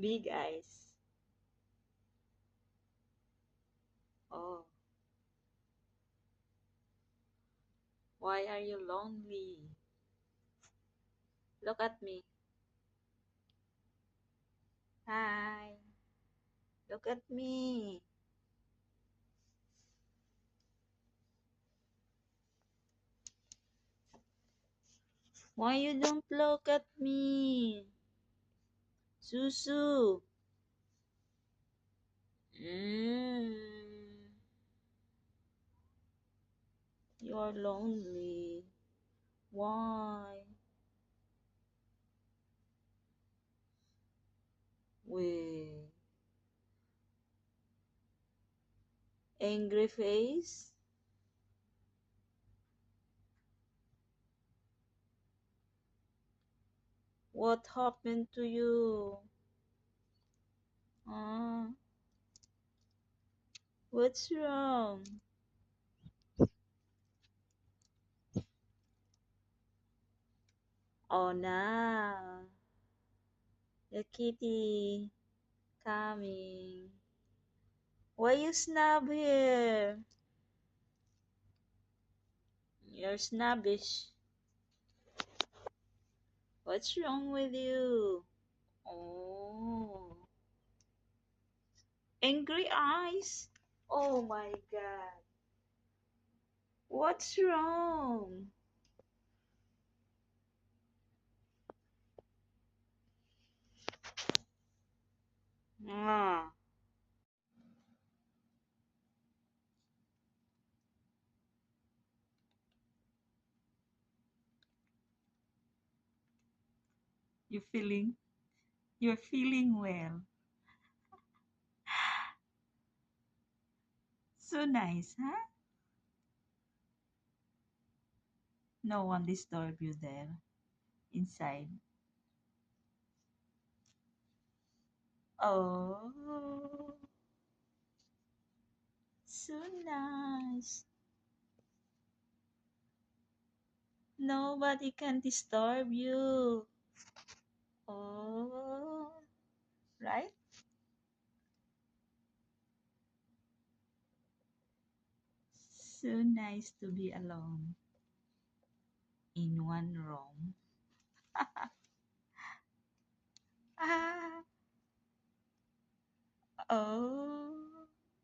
Big eyes. Oh, why are you lonely? Look at me. Hi. Look at me. Why you don't look at me? Susu. Mm. You're lonely. Why? With angry face? What happened to you? Ah, what's wrong? Oh, no. The kitty coming. Why you snub here? You're snobbish. What's wrong with you? Oh, angry eyes. Oh my god. What's wrong? Ah, you feeling? You're feeling well. So nice, huh? No one disturb you there inside. Oh, so nice. Nobody can disturb you. Oh, right? So nice to be alone in one room. Ah, oh.